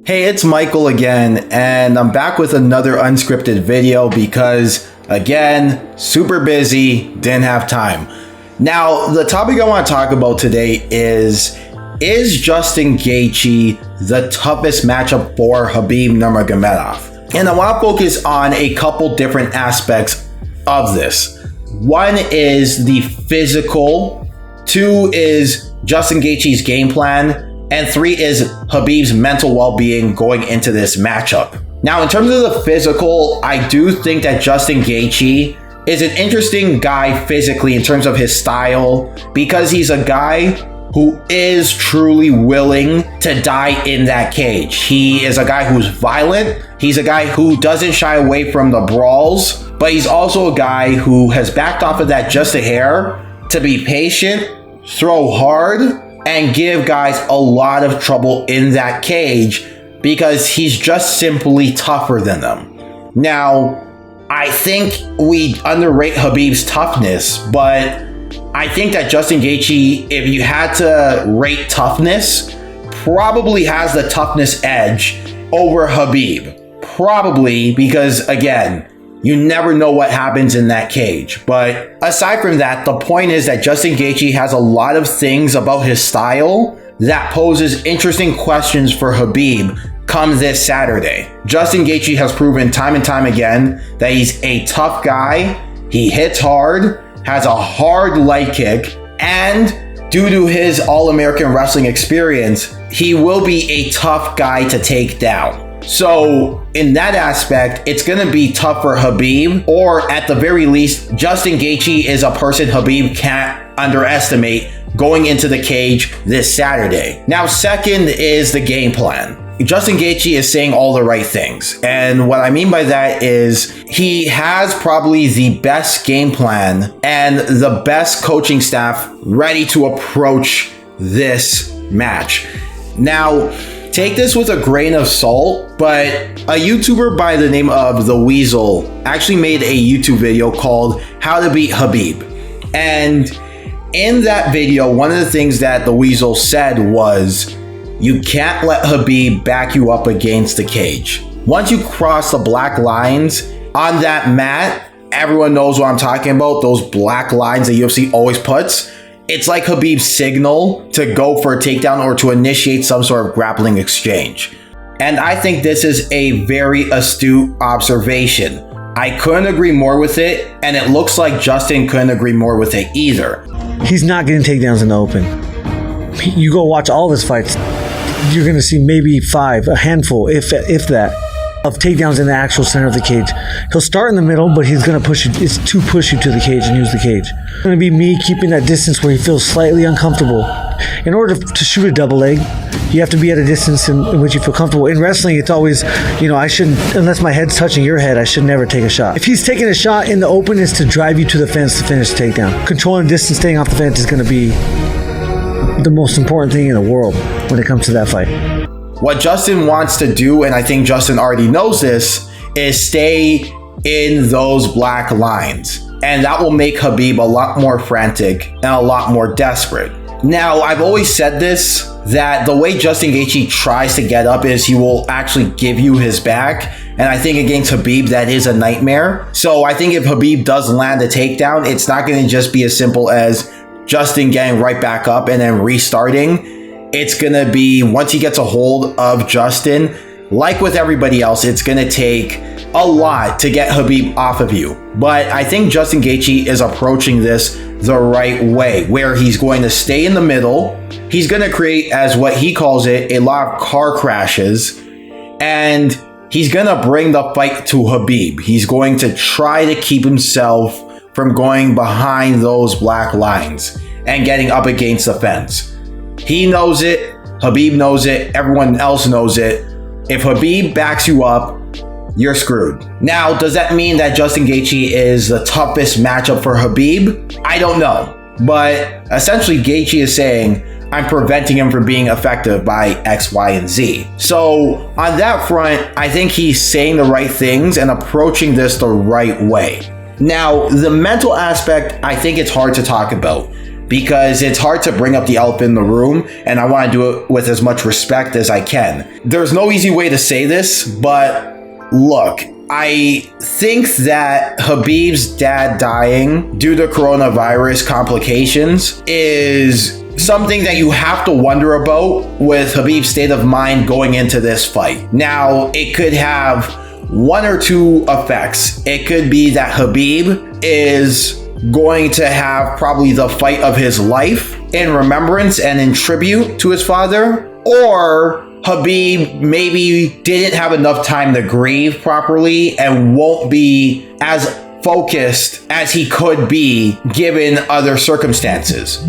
Hey, it's Michael again, and I'm back with another unscripted video because, again, super busy, didn't have time. Now, the topic I want to talk about today is Justin Gaethje the toughest matchup for Khabib Nurmagomedov? And I want to focus on a couple different aspects of this. One is the physical, two is Justin Gaethje's game plan, and three is Khabib's mental well-being going into this matchup. Now, in terms of the physical, I do think that Justin Gaethje is an interesting guy physically in terms of his style, because he's a guy who is truly willing to die in that cage. He is a guy who's violent. He's a guy who doesn't shy away from the brawls, but he's also a guy who has backed off of that just a hair to be patient, throw hard, and give guys a lot of trouble in that cage because he's just simply tougher than them. Now, I think we underrate Khabib's toughness, but I think that Justin Gaethje, if you had to rate toughness, probably has the toughness edge over Khabib. Probably because, again, you never know what happens in that cage. But aside from that, the point is that Justin Gaethje has a lot of things about his style that poses interesting questions for Khabib come this Saturday. Justin Gaethje has proven time and time again that he's a tough guy. He hits hard, has a hard leg kick, and due to his All-American wrestling experience, he will be a tough guy to take down. So in that aspect, it's going to be tough for Khabib, or at the very least, Justin Gaethje is a person Khabib can't underestimate going into the cage this Saturday. Now, second is the game plan. Justin Gaethje is saying all the right things. And what I mean by that is he has probably the best game plan and the best coaching staff ready to approach this match. Now, take this with a grain of salt, but a YouTuber by the name of The Weasel actually made a YouTube video called How to Beat Khabib. And in that video, one of the things that The Weasel said was, you can't let Khabib back you up against the cage. Once you cross the black lines on that mat, everyone knows what I'm talking about, those black lines that UFC always puts. It's like Khabib's signal to go for a takedown or to initiate some sort of grappling exchange. And I think this is a very astute observation. I couldn't agree more with it, and it looks like Justin couldn't agree more with it either. He's not getting takedowns in the open. You go watch all his fights, you're going to see maybe five, a handful, if that, of takedowns in the actual center of the cage. He'll start in the middle, but he's going to push you. It's to push you to the cage and use the cage. It's going to be me keeping that distance where he feels slightly uncomfortable. In order to shoot a double leg, you have to be at a distance in which you feel comfortable. In wrestling, it's always, I shouldn't, unless my head's touching your head, I should never take a shot. If he's taking a shot in the open, it's to drive you to the fence to finish the takedown. Controlling distance, staying off the fence is going to be the most important thing in the world when it comes to that fight. What Justin wants to do, and I think Justin already knows this, is stay in those black lines. And that will make Khabib a lot more frantic and a lot more desperate. Now, I've always said this, that the way Justin Gaethje tries to get up is he will actually give you his back. And I think against Khabib, that is a nightmare. So I think if Khabib does land a takedown, it's not going to just be as simple as Justin getting right back up and then restarting. It's going to be, once he gets a hold of Justin, like with everybody else, it's going to take a lot to get Khabib off of you. But I think Justin Gaethje is approaching this the right way, where he's going to stay in the middle. He's going to create, as what he calls it, a lot of car crashes. And he's going to bring the fight to Khabib. He's going to try to keep himself from going behind those black lines and getting up against the fence. He knows it, Khabib knows it, everyone else knows it. If Khabib backs you up, you're screwed. Now, does that mean that Justin Gaethje is the toughest matchup for Khabib? I don't know. But essentially, Gaethje is saying, I'm preventing him from being effective by X, Y, and Z. So on that front, I think he's saying the right things and approaching this the right way. Now, the mental aspect, I think it's hard to talk about. because it's hard to bring up the elephant in the room, and I want to do it with as much respect as I can. There's no easy way to say this, but look, I think that Khabib's dad dying due to coronavirus complications is something that you have to wonder about with Khabib's state of mind going into this fight. Now, it could have one or two effects. It could be that Khabib is going to have probably the fight of his life in remembrance and in tribute to his father, or Khabib maybe didn't have enough time to grieve properly and won't be as focused as he could be given other circumstances.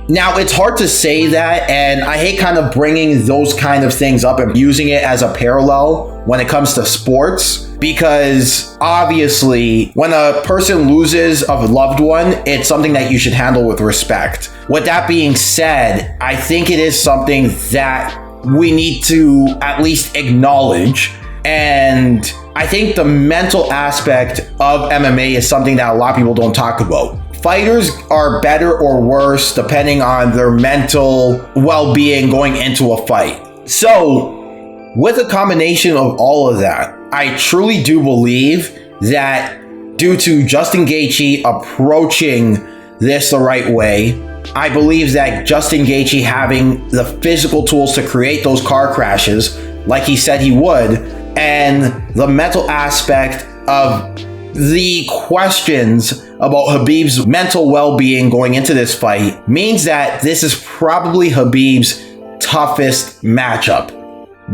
Now, it's hard to say that, and I hate kind of bringing those kind of things up and using it as a parallel when it comes to sports, because obviously when a person loses a loved one, it's something that you should handle with respect. With that being said, I think it is something that we need to at least acknowledge, and I think the mental aspect of MMA is something that a lot of people don't talk about. Fighters are better or worse depending on their mental well-being going into a fight. So, with a combination of all of that, I truly do believe that due to Justin Gaethje approaching this the right way, I believe that Justin Gaethje having the physical tools to create those car crashes, like he said he would, and the mental aspect of the questions about Khabib's mental well-being going into this fight means that this is probably Khabib's toughest matchup.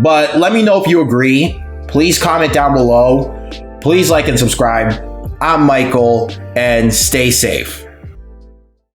But let me know if you agree. Please comment down below. Please like and subscribe. I'm Michael, and stay safe.